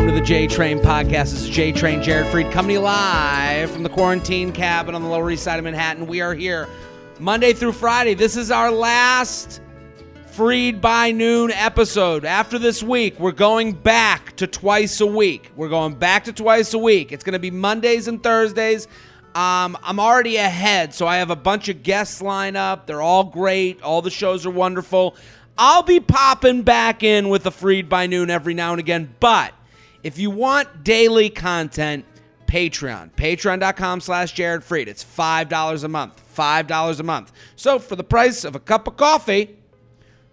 Welcome to the J Train Podcast. This is J Train, Jared Freid, coming to you live from the quarantine cabin on the Lower East Side of Manhattan. We are here Monday through Friday. This is our last Freid by Noon episode. After this week, we're going back to twice a week. It's going to be Mondays and Thursdays. I'm already ahead, so I have a bunch of guests lined up. They're all great. All the shows are wonderful. I'll be popping back in with the Freid by Noon every now and again, but if you want daily content, patreon.com/Jared Freid. It's $5 a month. So for the price of a cup of coffee,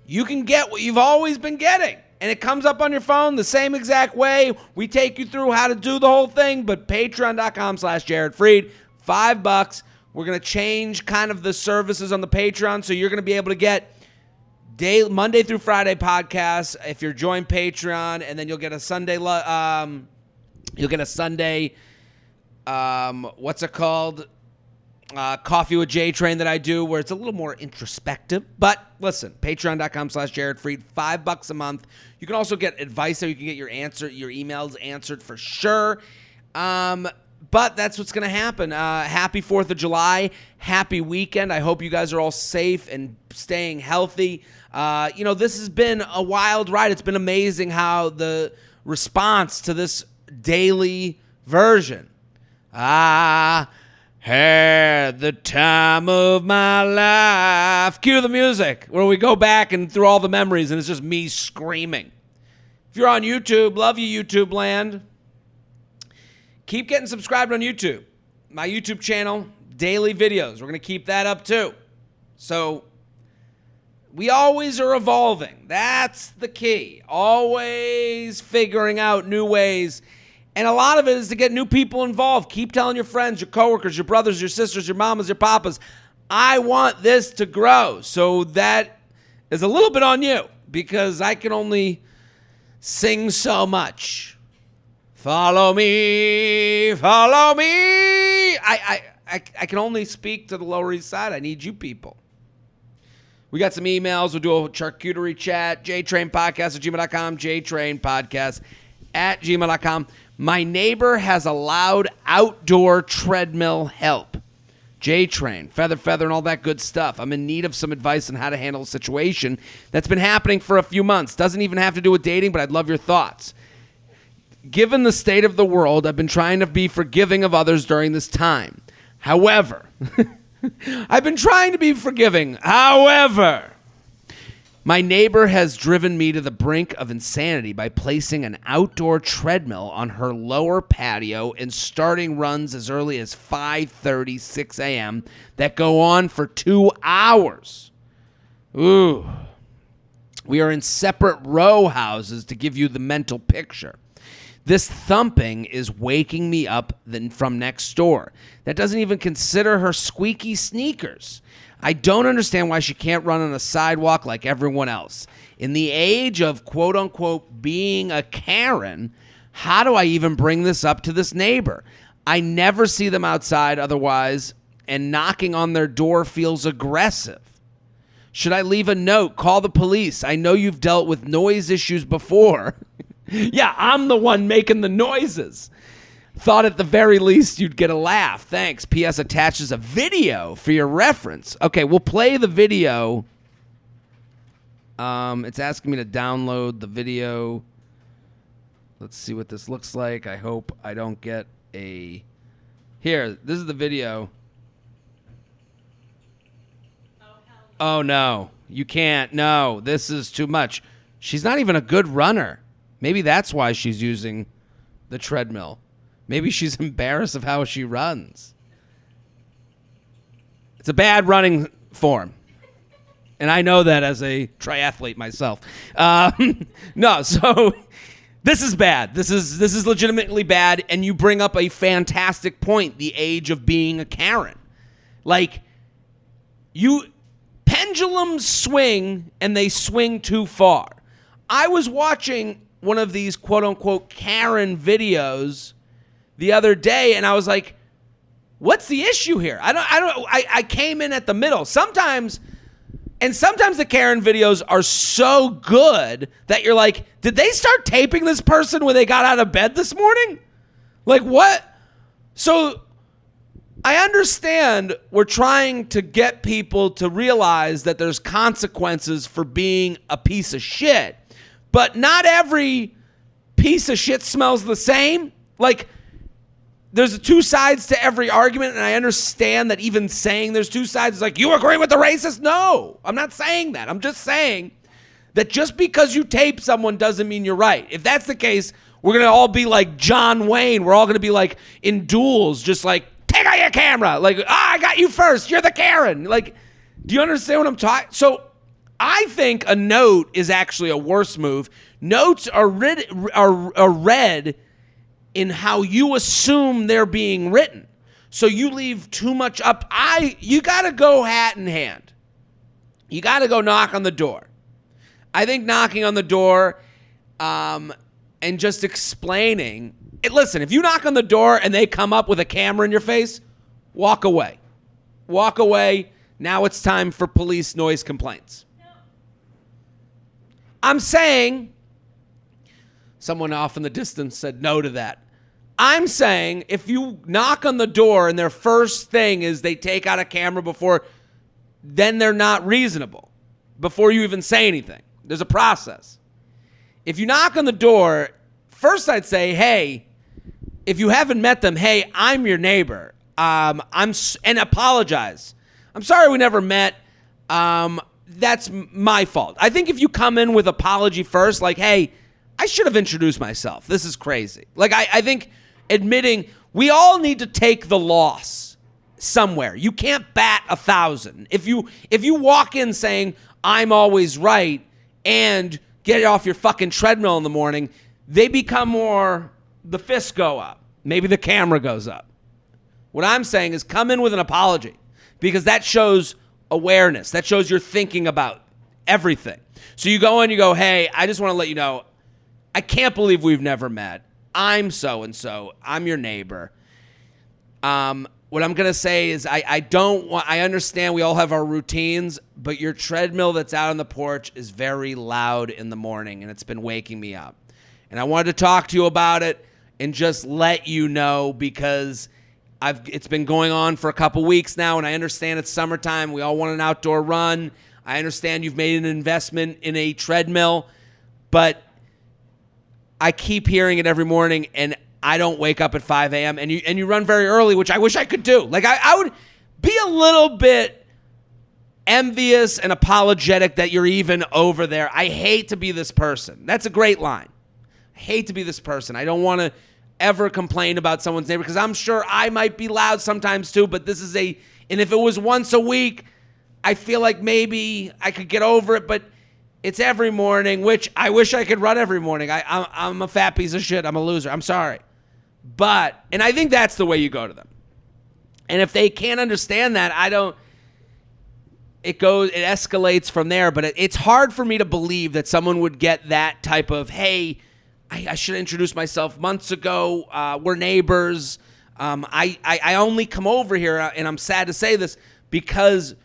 you can get what you've always been getting. And it comes up on your phone the same exact way. We take you through how to do the whole thing, but patreon.com/Jared Freid, $5. We're going to change kind of the services on the Patreon, so you're going to be able to get Monday through Friday podcasts if you're join Patreon, and then you'll get a Sunday, what's it called? Coffee with J Train that I do, where it's a little more introspective. But listen, patreon.com/Jared Freid, $5 a month. You can also get advice there. You can get your emails answered for sure. But that's what's going to happen. Happy 4th of July. Happy weekend. I hope you guys are all safe and staying healthy. This has been a wild ride. It's been amazing how the response to this daily version. I had the time of my life. Cue the music where we go back and through all the memories, and it's just me screaming. If you're on YouTube, love you, YouTube land. Keep getting subscribed on YouTube. My YouTube channel, daily videos. We're going to keep that up too. So we always are evolving. That's the key. Always figuring out new ways. And a lot of it is to get new people involved. Keep telling your friends, your coworkers, your brothers, your sisters, your mamas, your papas, I want this to grow. So that is a little bit on you because I can only sing so much. Follow me, follow me. I can only speak to the Lower East Side. I need you people. We got some emails. We'll do a charcuterie chat. JTrainPodcast@gmail.com. JTrainPodcast@gmail.com. My neighbor has allowed outdoor treadmill help. J-Train, feather, and all that good stuff. I'm in need of some advice on how to handle a situation that's been happening for a few months. Doesn't even have to do with dating, but I'd love your thoughts. Given the state of the world, I've been trying to be forgiving of others during this time. However, my neighbor has driven me to the brink of insanity by placing an outdoor treadmill on her lower patio and starting runs as early as 5:30, 6 a.m. that go on for 2 hours. Ooh. We are in separate row houses to give you the mental picture. This thumping is waking me up from next door. That doesn't even consider her squeaky sneakers. I don't understand why she can't run on a sidewalk like everyone else. In the age of quote-unquote being a Karen, how do I even bring this up to this neighbor? I never see them outside otherwise, and knocking on their door feels aggressive. Should I leave a note? Call the police? I know you've dealt with noise issues before. Yeah, I'm the one making the noises. Thought at the very least you'd get a laugh. Thanks. P.S. attaches a video for your reference. Okay, we'll play the video. It's asking me to download the video. Let's see what this looks like. I hope I don't get a... Here, this is the video. Oh, no. You can't. No, this is too much. She's not even a good runner. Maybe that's why she's using the treadmill. Maybe she's embarrassed of how she runs. It's a bad running form. And I know that as a triathlete myself. No, so this is bad. This is legitimately bad. And you bring up a fantastic point, the age of being a Karen. Like, pendulums swing and they swing too far. I was watching one of these quote-unquote Karen videos the other day, and I was like, what's the issue here? I came in at the middle. Sometimes And sometimes the Karen videos are so good that you're like, did they start taping this person when they got out of bed this morning? Like, what? So I understand we're trying to get people to realize that there's consequences for being a piece of shit, but not every piece of shit smells the same. Like, there's two sides to every argument, and I understand that even saying there's two sides is like, you agree with the racist? No, I'm not saying that. I'm just saying that just because you tape someone doesn't mean you're right. If that's the case, we're going to all be like John Wayne. We're all going to be like in duels, just like, take out your camera. Like, I got you first. You're the Karen. Like, do you understand what I'm talking? So I think a note is actually a worse move. Notes are read in how you assume they're being written. So you leave too much up. You got to go hat in hand. You got to go knock on the door. I think knocking on the door and just explaining. Listen, if you knock on the door and they come up with a camera in your face, walk away. Walk away. Now it's time for police noise complaints. No. I'm saying, someone off in the distance said no to that. I'm saying if you knock on the door and their first thing is they take out a camera before, then they're not reasonable before you even say anything. There's a process. If you knock on the door, first I'd say, hey, if you haven't met them, hey, I'm your neighbor. And apologize. I'm sorry we never met. That's my fault. I think if you come in with apology first, like, hey, I should have introduced myself. This is crazy. Like, I think admitting we all need to take the loss somewhere. You can't bat 1,000. If you walk in saying I'm always right and get off your fucking treadmill in the morning, they become more, the fists go up. Maybe the camera goes up. What I'm saying is come in with an apology because that shows awareness. That shows you're thinking about everything. So you go in, you go, hey, I just want to let you know, I can't believe we've never met. I'm so-and-so. I'm your neighbor. What I'm going to say is I understand we all have our routines, but your treadmill that's out on the porch is very loud in the morning, and it's been waking me up. And I wanted to talk to you about it and just let you know because it's been going on for a couple weeks now, and I understand it's summertime. We all want an outdoor run. I understand you've made an investment in a treadmill, but I keep hearing it every morning, and I don't wake up at 5 a.m., and you run very early, which I wish I could do. Like, I would be a little bit envious and apologetic that you're even over there. I hate to be this person. That's a great line. I hate to be this person. I don't want to ever complain about someone's neighbor because I'm sure I might be loud sometimes too, but this is and if it was once a week, I feel like maybe I could get over it, but it's every morning, which I wish I could run every morning. I'm a fat piece of shit. I'm a loser. I'm sorry. And I think that's the way you go to them. And if they can't understand that, it escalates from there. But it's hard for me to believe that someone would get that type of, hey, I should have introduced myself months ago. We're neighbors. I only come over here, and I'm sad to say this, because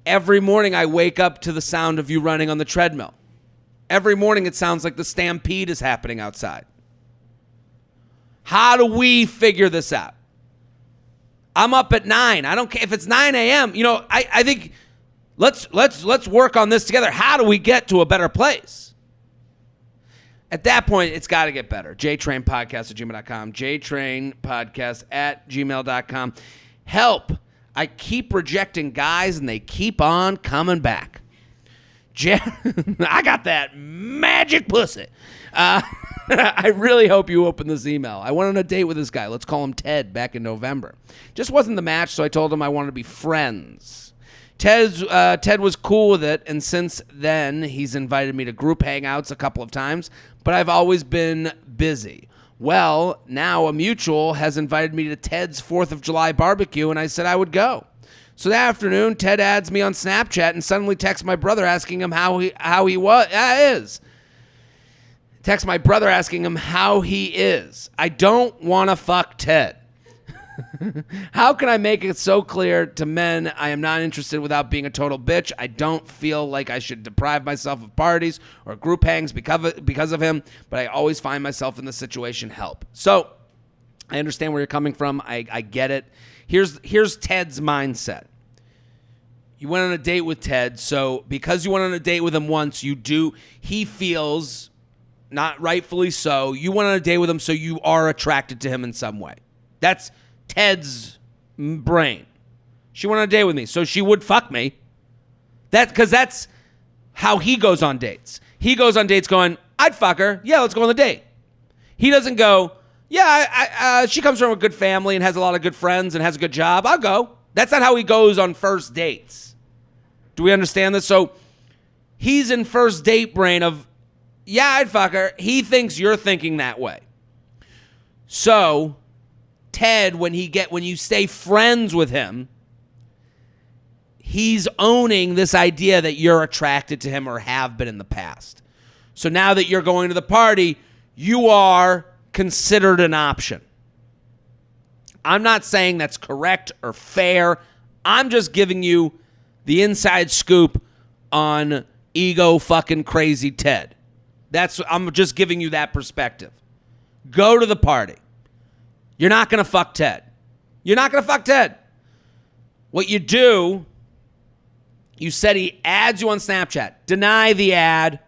every morning I wake up to the sound of you running on the treadmill. Every morning it sounds like the stampede is happening outside. How do we figure this out? I'm up at 9. I don't care if it's 9 a.m. I think let's work on this together. How do we get to a better place? At that point, it's got to get better. jtrainpodcast@gmail.com. jtrainpodcast@gmail.com. Help. I keep rejecting guys, and they keep on coming back. I got that magic pussy. I really hope you open this email. I went on a date with this guy. Let's call him Ted back in November. Just wasn't the match, so I told him I wanted to be friends. Ted was cool with it, and since then, he's invited me to group hangouts a couple of times, but I've always been busy. Well, now a mutual has invited me to Ted's 4th of July barbecue, and I said I would go. So that afternoon, Ted adds me on Snapchat and suddenly texts my brother asking him how he is. Text my brother asking him how he is. I don't want to fuck Ted. How can I make it so clear to men I am not interested without being a total bitch? I don't feel like I should deprive myself of parties or group hangs because of him, but I always find myself in the situation. Help. So I understand where you're coming from. I get it. Here's Ted's mindset. You went on a date with Ted, so because you went on a date with him once, he feels, not rightfully so, you went on a date with him, so you are attracted to him in some way. That's Ted's brain. She went on a date with me, so she would fuck me. Because that's how he goes on dates. He goes on dates going, I'd fuck her. Yeah, let's go on the date. He doesn't go, yeah, she comes from a good family and has a lot of good friends and has a good job. I'll go. That's not how he goes on first dates. Do we understand this? So he's in first date brain of, yeah, I'd fuck her. He thinks you're thinking that way. So Ted, when you stay friends with him, he's owning this idea that you're attracted to him or have been in the past. So now that you're going to the party, you are considered an option. I'm not saying that's correct or fair. I'm just giving you the inside scoop on ego fucking crazy Ted. I'm just giving you that perspective. Go to the party. You're not going to fuck Ted. You're not going to fuck Ted. What you do, you said he adds you on Snapchat. Deny the ad.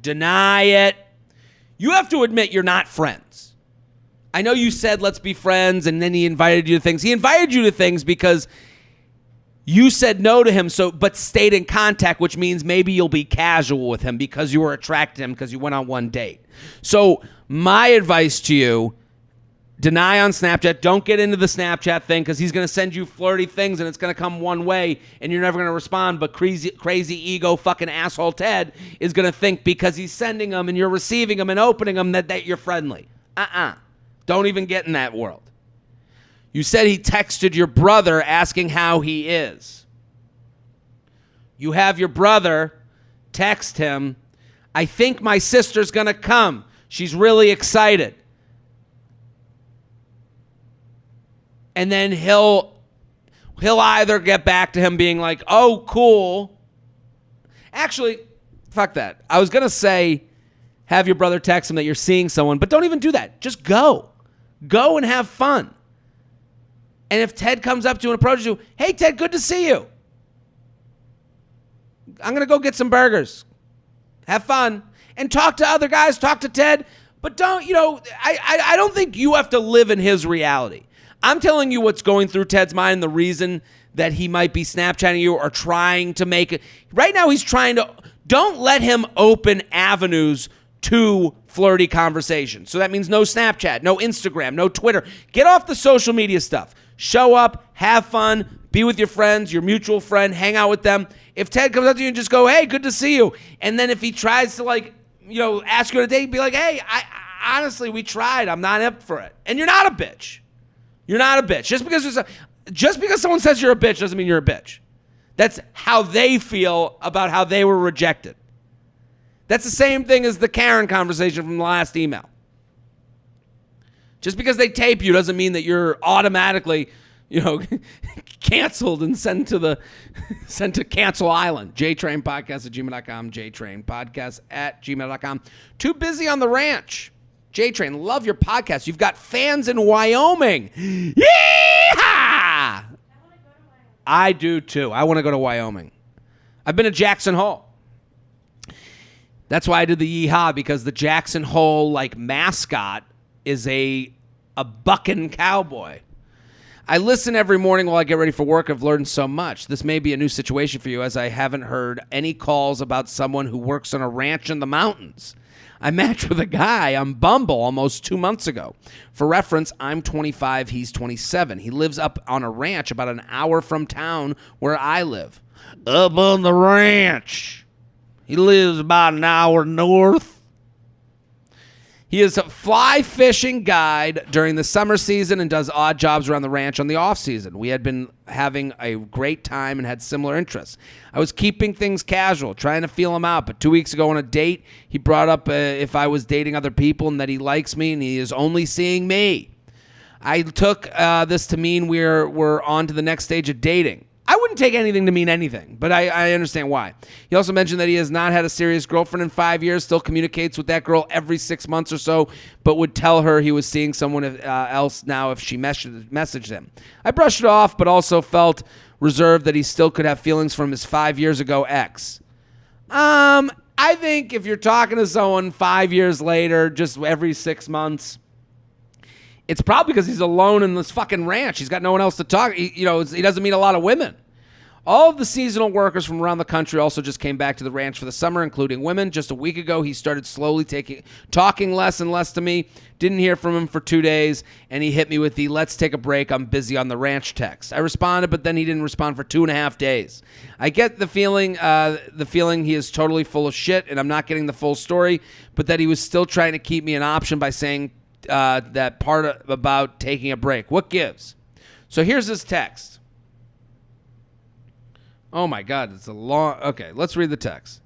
Deny it. You have to admit you're not friends. I know you said let's be friends, and then he invited you to things. He invited you to things because you said no to him, but stayed in contact, which means maybe you'll be casual with him because you were attracted to him because you went on one date. So my advice to you, deny on Snapchat. Don't get into the Snapchat thing because he's going to send you flirty things and it's going to come one way and you're never going to respond. But crazy ego fucking asshole Ted is going to think because he's sending them and you're receiving them and opening them that you're friendly. Don't even get in that world. You said he texted your brother asking how he is. You have your brother text him, I think my sister's going to come. She's really excited. And then he'll either get back to him being like, oh, cool. Actually, fuck that. I was going to say have your brother text him that you're seeing someone, but don't even do that. Just go. Go and have fun. And if Ted comes up to you and approaches you, hey, Ted, good to see you. I'm going to go get some burgers. Have fun. And talk to other guys. Talk to Ted. But don't, I don't think you have to live in his reality. I'm telling you what's going through Ted's mind, the reason that he might be Snapchatting you or trying to make it. Right now he's trying to, don't let him open avenues to flirty conversation. So that means no Snapchat, no Instagram, no Twitter. Get off the social media stuff. Show up, have fun, be with your friends, your mutual friend, hang out with them. If Ted comes up to you and just go, hey, good to see you. And then if he tries to ask you on a date, be like, hey, honestly, we tried. I'm not up for it. And you're not a bitch. You're not a bitch. Just because someone says you're a bitch doesn't mean you're a bitch. That's how they feel about how they were rejected. That's the same thing as the Karen conversation from the last email. Just because they tape you doesn't mean that you're automatically, canceled and sent to Cancel Island. JTrainPodcast@gmail.com. JTrainPodcast@gmail.com. Too busy on the ranch. J-Train, love your podcast. You've got fans in Wyoming. Yeehaw! I do too. I want to go to Wyoming. I've been to Jackson Hole. That's why I did the yeehaw, because the Jackson Hole mascot is a bucking cowboy. I listen every morning while I get ready for work. I've learned so much. This may be a new situation for you, as I haven't heard any calls about someone who works on a ranch in the mountains. I matched with a guy on Bumble almost 2 months ago. For reference, I'm 25, he's 27. He lives up on a ranch about an hour from town where I live. Up on the ranch. He lives about an hour north. He is a fly fishing guide during the summer season and does odd jobs around the ranch on the off season. We had been having a great time and had similar interests. I was keeping things casual, trying to feel him out, but 2 weeks ago on a date, he brought up if I was dating other people and that he likes me and he is only seeing me. I took this to mean we're on to the next stage of dating. I wouldn't take anything to mean anything, but I understand why. He also mentioned that he has not had a serious girlfriend in 5 years, still communicates with that girl every 6 months or so, but would tell her he was seeing someone else now if she messaged him. I brushed it off, but also felt reserved that he still could have feelings from his 5 years ago ex. I think if you're talking to someone 5 years later, just every 6 months, it's probably because he's alone in this fucking ranch. He's got no one else to talk. He doesn't meet a lot of women. All of the seasonal workers from around the country also just came back to the ranch for the summer, including women. Just a week ago, he started slowly talking less and less to me. Didn't hear from him for 2 days, and he hit me with the "let's take a break, I'm busy on the ranch" text. I responded, but then he didn't respond for 2.5 days. I get the feeling he is totally full of shit, and I'm not getting the full story, but that he was still trying to keep me an option by saying that part about taking a break. What gives? So here's his text. Oh my God, it's a long... Okay, let's read the text.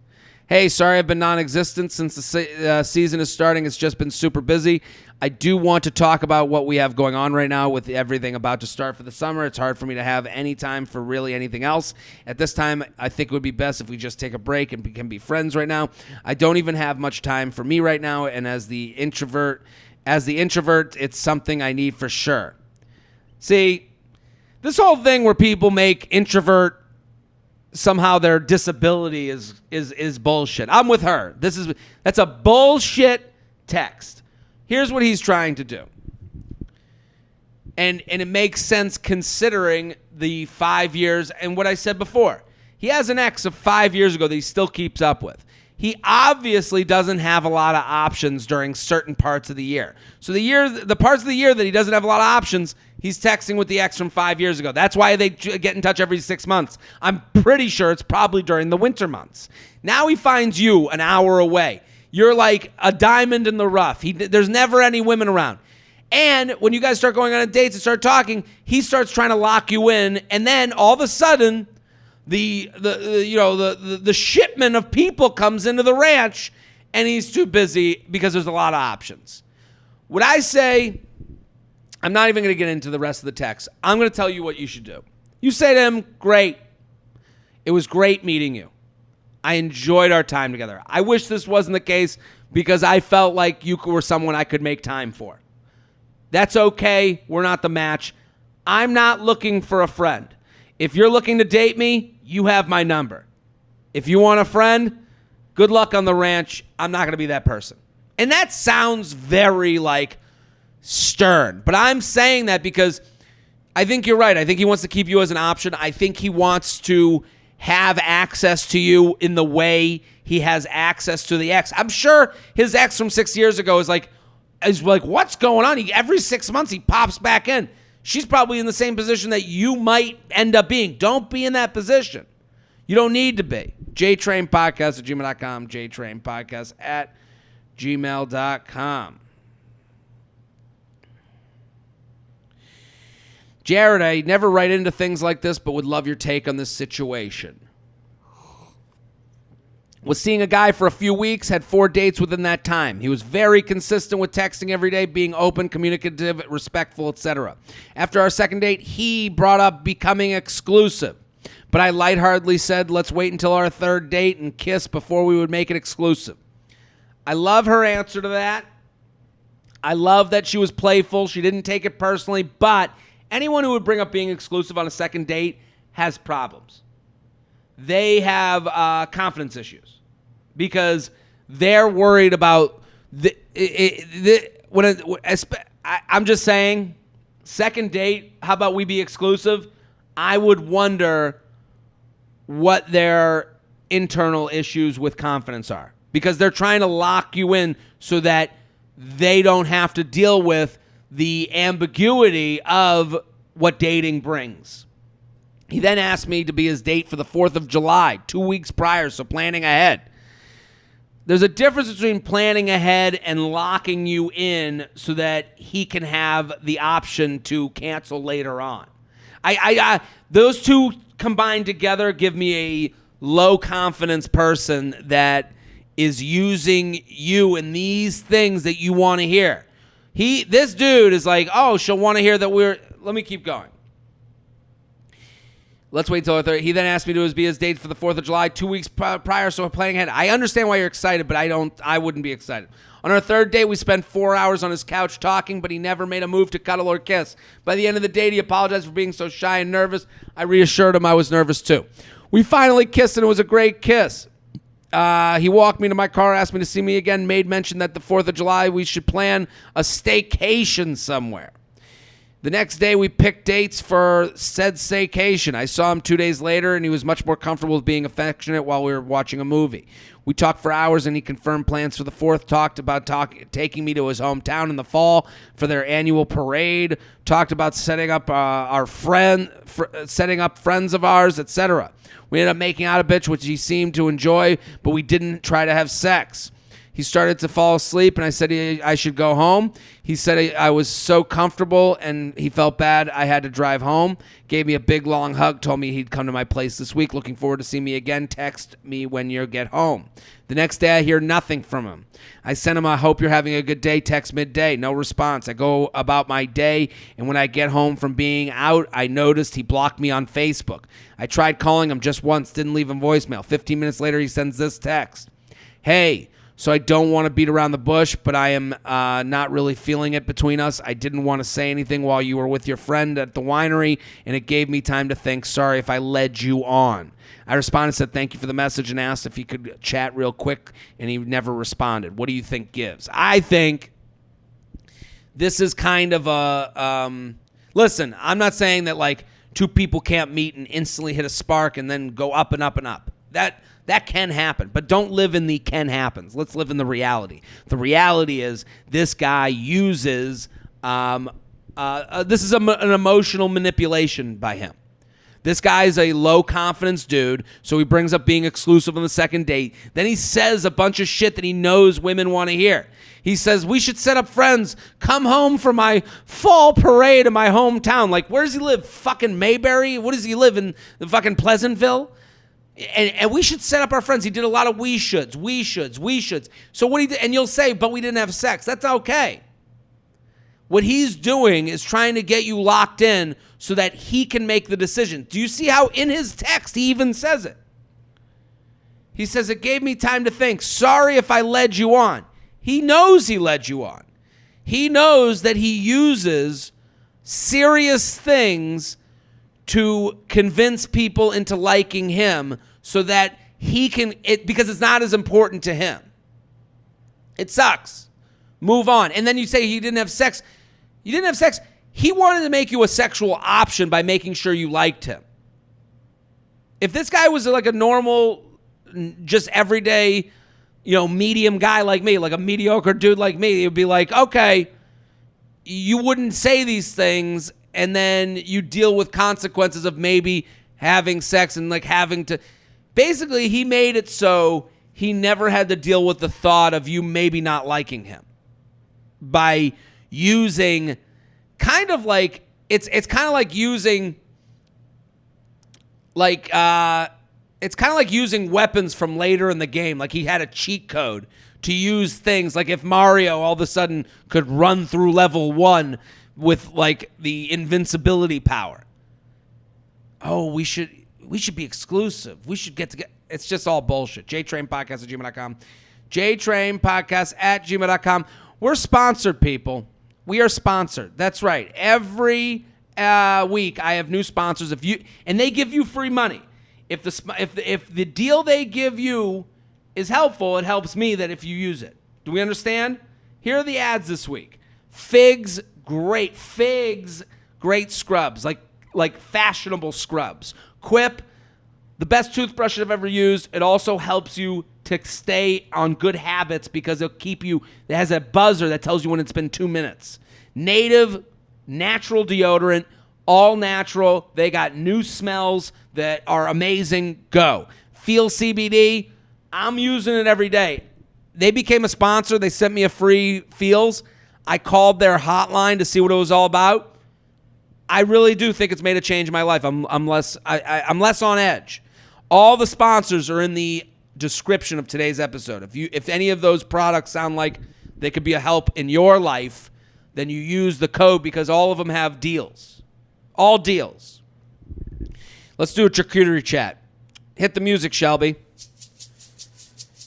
Hey, sorry I've been non-existent since the season is starting. It's just been super busy. I do want to talk about what we have going on right now with everything about to start for the summer. It's hard for me to have any time for really anything else. At this time, I think it would be best if we just take a break and can be friends right now. I don't even have much time for me right now, and as the introvert, it's something I need for sure. See, this whole thing where people make introvert somehow their disability is bullshit. I'm with her. That's a bullshit text. Here's what he's trying to do. And it makes sense considering the 5 years and what I said before. He has an ex of 5 years ago that he still keeps up with. He obviously doesn't have a lot of options during certain parts of the year. So the parts of the year that he doesn't have a lot of options, he's texting with the ex from 5 years ago. That's why they get in touch every 6 months. I'm pretty sure it's probably during the winter months. Now he finds you an hour away. You're like a diamond in the rough. There's never any women around. And when you guys start going on dates and start talking, he starts trying to lock you in, and then all of a sudden, the shipment of people comes into the ranch, and he's too busy because there's a lot of options. Would I say, I'm not even going to get into the rest of the text. I'm going to tell you what you should do. You say to him, great. It was great meeting you. I enjoyed our time together. I wish this wasn't the case because I felt like you were someone I could make time for. That's okay. We're not the match. I'm not looking for a friend. If you're looking to date me, you have my number. If you want a friend, good luck on the ranch. I'm not going to be that person. And that sounds very stern, but I'm saying that because I think you're right. I think he wants to keep you as an option. I think he wants to have access to you in the way he has access to the ex. I'm sure his ex from 6 years ago is like, what's going on? Every 6 months he pops back in. She's probably in the same position that you might end up being. Don't be in that position. You don't need to be. JTrainPodcast@gmail.com. JTrainPodcast@gmail.com. Jared, I never write into things like this, but would love your take on this situation. Was seeing a guy for a few weeks, had 4 dates within that time. He was very consistent with texting every day, being open, communicative, respectful, etc. After our second date, he brought up becoming exclusive. But I lightheartedly said, let's wait until our third date and kiss before we would make it exclusive. I love her answer to that. I love that she was playful. She didn't take it personally, but anyone who would bring up being exclusive on a second date has problems. They have confidence issues because they're worried about I'm just saying, second date, how about we be exclusive? I would wonder what their internal issues with confidence are because they're trying to lock you in so that they don't have to deal with the ambiguity of what dating brings. He then asked me to be his date for the 4th of July, 2 weeks prior, so planning ahead. There's a difference between planning ahead and locking you in so that he can have the option to cancel later on. Those two combined together give me a low confidence person that is using you and these things that you want to hear. This dude is like, oh, she'll want to hear that let me keep going. Let's wait till he then asked me to be his date for the 4th of July 2 weeks prior, so we're planning ahead. I understand why you're excited, but I wouldn't be excited. On our 3rd date, we spent 4 hours on his couch talking, but he never made a move to cuddle or kiss. By the end of the date, he apologized for being so shy and nervous. I reassured him I was nervous too. We finally kissed, and it was a great kiss. He walked me to my car, asked me to see me again, made mention that the 4th of July we should plan a staycation somewhere. The next day, we picked dates for said staycation. I saw him 2 days later, and he was much more comfortable with being affectionate while we were watching a movie. We talked for hours, and he confirmed plans for the 4th, talked about taking me to his hometown in the fall for their annual parade, talked about setting up setting up friends of ours, etc. We ended up making out a bitch, which he seemed to enjoy, but we didn't try to have sex. He started to fall asleep, and I said I should go home. He said I was so comfortable, and he felt bad. I had to drive home. Gave me a big, long hug, told me he'd come to my place this week. Looking forward to seeing me again. Text me when you get home. The next day, I hear nothing from him. I sent him a hope you're having a good day text midday. No response. I go about my day, and when I get home from being out, I noticed he blocked me on Facebook. I tried calling him just once, didn't leave him voicemail. 15 minutes later, he sends this text. Hey, so I don't want to beat around the bush, but I am not really feeling it between us. I didn't want to say anything while you were with your friend at the winery, and it gave me time to think. Sorry if I led you on. I responded, said thank you for the message, and asked if he could chat real quick, and he never responded. What do you think gives? I think this is kind of a listen, I'm not saying that like two people can't meet and instantly hit a spark and then go up and up and up. That can happen, but don't live in the can happens. Let's live in the reality. The reality is this guy uses, this is an emotional manipulation by him. This guy's a low-confidence dude, so he brings up being exclusive on the second date. Then he says a bunch of shit that he knows women want to hear. He says, we should set up friends. Come home for my fall parade in my hometown. Like, where does he live? Fucking Mayberry? What does he live in? The fucking Pleasantville? And we should set up our friends. He did a lot of we shoulds. So what he did, and you'll say, but we didn't have sex. That's okay. What he's doing is trying to get you locked in so that he can make the decision. Do you see how in his text he even says it? He says, it gave me time to think. Sorry if I led you on. He knows he led you on. He knows that he uses serious things to convince people into liking him so that he can, because it's not as important to him. It sucks. Move on. And then you say he didn't have sex. You didn't have sex. He wanted to make you a sexual option by making sure you liked him. If this guy was like a normal, just everyday, medium guy like me, like a mediocre dude like me, it would be like, okay, you wouldn't say these things, and then you deal with consequences of maybe having sex and like having to. Basically, he made it so he never had to deal with the thought of you maybe not liking him by using kind of like it's kind of like using like it's kind of like using weapons from later in the game. Like he had a cheat code to use things like if Mario all of a sudden could run through level 1 with like the invincibility power. Oh, we should be exclusive. We should get together. It's just all bullshit. JTrainPodcast@gmail.com. JTrainPodcast@gmail.com. We're sponsored, people. We are sponsored. That's right. Every week I have new sponsors. And they give you free money. If the deal they give you is helpful, it helps me that if you use it. Do we understand? Here are the ads this week. Figs, great scrubs, like fashionable scrubs. Quip, the best toothbrush I've ever used. It also helps you to stay on good habits because it has a buzzer that tells you when it's been 2 minutes. Native, natural deodorant, all natural. They got new smells that are amazing. Go. Feel CBD. I'm using it every day. They became a sponsor. They sent me a free Feels. I called their hotline to see what it was all about. I really do think it's made a change in my life. I'm less on edge. All the sponsors are in the description of today's episode. If any of those products sound like they could be a help in your life, then you use the code because all of them have deals. All deals. Let's do a charcuterie chat. Hit the music, Shelby.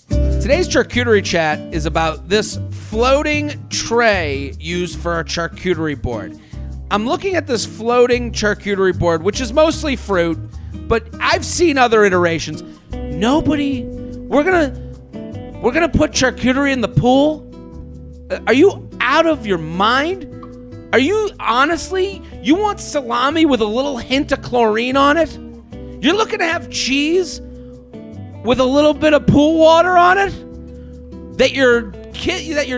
Today's charcuterie chat is about this floating tray used for a charcuterie board. I'm looking at this floating charcuterie board, which is mostly fruit, but I've seen other iterations. We're gonna put charcuterie in the pool? Are you out of your mind? Are you honestly, you want salami with a little hint of chlorine on it? You're looking to have cheese with a little bit of pool water on it that your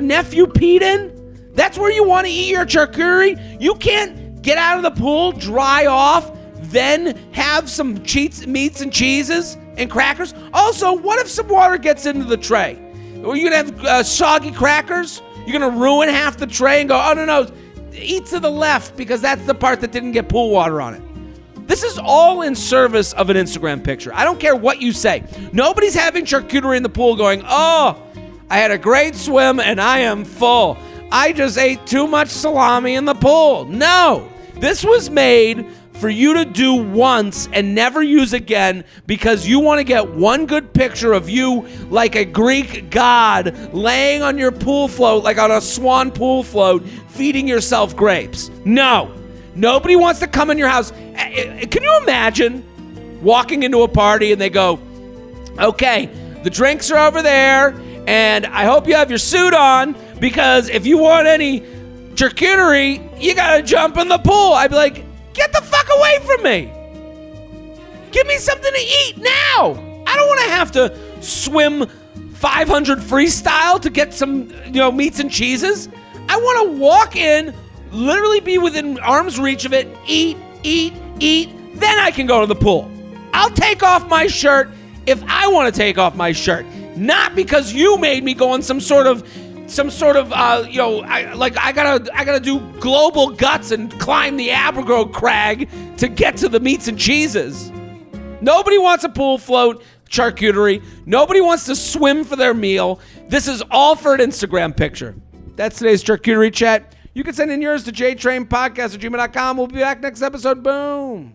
nephew peed in? That's where you want to eat your charcuterie? You can't get out of the pool, dry off, then have some meats and cheeses and crackers? Also, what if some water gets into the tray? Are you going to have soggy crackers? You're going to ruin half the tray and go, oh, no, eat to the left because that's the part that didn't get pool water on it. This is all in service of an Instagram picture. I don't care what you say. Nobody's having charcuterie in the pool going, oh, I had a great swim and I am full. I just ate too much salami in the pool. No, this was made for you to do once and never use again because you want to get one good picture of you like a Greek god laying on your pool float, like on a swan pool float, feeding yourself grapes. No, nobody wants to come in your house. Can you imagine walking into a party and they go, okay, the drinks are over there and I hope you have your suit on because if you want any charcuterie, you got to jump in the pool. I'd be like, get the fuck away from me. Give me something to eat now. I don't want to have to swim 500 freestyle to get some, meats and cheeses. I want to walk in, literally be within arm's reach of it, eat, then I can go to the pool. I'll take off my shirt if I want to take off my shirt, not because you made me go on some sort of I gotta do global guts and climb the Abergro crag to get to the meats and cheeses. Nobody wants a pool float charcuterie. Nobody wants to swim for their meal. This is all for an Instagram picture. That's today's charcuterie chat. You can send in yours to jtrainpodcast@gmail.com. We'll be back next episode. Boom.